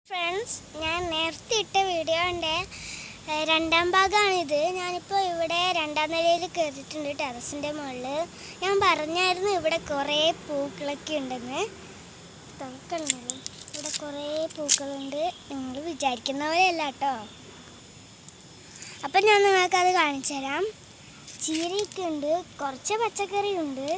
Friends, ഞാൻ നേരത്തെ ഇട്ട വീഡിയോൻ്റെ രണ്ടാം ഭാഗമാണിത്. ഞാനിപ്പോൾ ഇവിടെ രണ്ടാം നിലയിൽ കയറിയിട്ടുണ്ട്, ടെറസിൻ്റെ മുകളിൽ. ഞാൻ പറഞ്ഞായിരുന്നു ഇവിടെ കുറേ പൂക്കളൊക്കെ ഉണ്ടെന്ന്. തുറക്കണല്ലോ, ഇവിടെ കുറേ പൂക്കളുണ്ട്. നിങ്ങൾ വിചാരിക്കുന്ന പോലെയല്ല കേട്ടോ. അപ്പം ഞാൻ നിങ്ങൾക്കത് കാണിച്ചു തരാം. ചീരയൊക്കെ ഉണ്ട്, കുറച്ച് പച്ചക്കറിയുണ്ട്.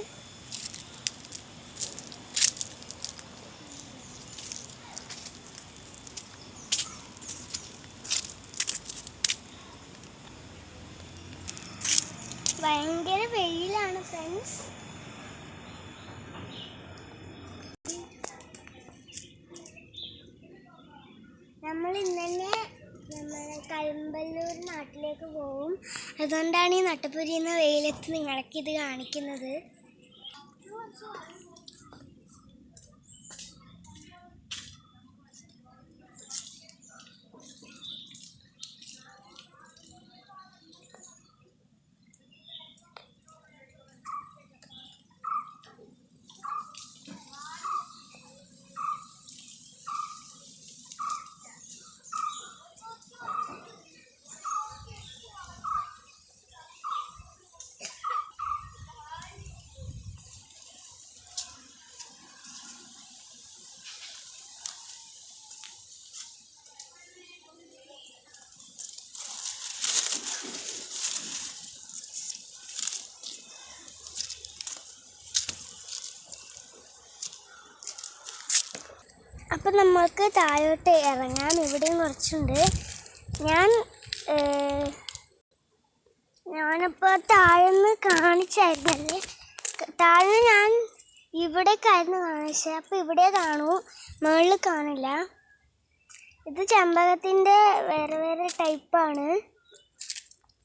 ഭയങ്കര വെയിലാണ് ഫ്രണ്ട്സ്. നമ്മൾ ഇന്നെ കരിമ്പല്ലൂർ നാട്ടിലേക്ക് പോകും. അതുകൊണ്ടാണ് ഈ നട്ടപ്പുരിയുന്ന വെയിലത്ത് നിങ്ങൾക്കിത് കാണിക്കുന്നത്. അപ്പം നമ്മൾക്ക് താഴോട്ട് ഇറങ്ങാം. ഇവിടെയും കുറച്ചുണ്ട്. ഞാനിപ്പോൾ താഴെന്ന് കാണിച്ചായിരുന്നല്ലേ. താഴെ ഞാൻ ഇവിടേക്കായിരുന്നു കാണിച്ചത്. അപ്പോൾ ഇവിടെ കാണൂ, മുകളിൽ കാണില്ല. ഇത് ചെമ്പകത്തിൻ്റെ വേറെ വേറെ ടൈപ്പാണ്.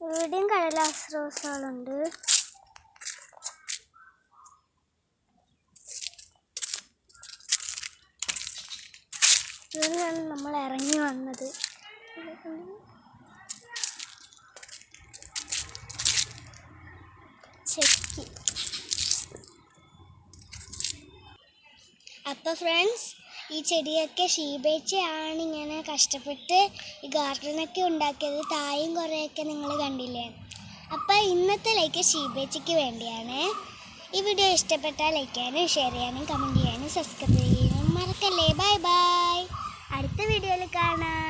ഇവിടെയും കടലാസ് റോസുകളുണ്ട്. ഇവിടെയാണ് നമ്മൾ ഇറങ്ങി വന്നത്. ചെക്കി. അപ്പോൾ ഫ്രണ്ട്സ്, ഈ ചെടിയൊക്കെ ഷീബേച്ചയാണ് ഇങ്ങനെ കഷ്ടപ്പെട്ട് ഈ ഗാർഡനൊക്കെ ഉണ്ടാക്കിയത്. തായും കുറേയൊക്കെ നിങ്ങൾ കണ്ടില്ലേ. അപ്പോൾ ഇന്നത്തെ ലൈക്ക് ഷീബേച്ചയ്ക്ക് വേണ്ടിയാണ്. ഈ വീഡിയോ ഇഷ്ടപ്പെട്ടാൽ ലൈക്ക് ചെയ്യാനും ഷെയർ ചെയ്യാനും കമൻറ്റ് ചെയ്യാനും സബ്സ്ക്രൈബ് ചെയ്യാനും മറക്കല്ലേ. Bye bye. അടുത്ത വീഡിയോയിൽ കാണാം.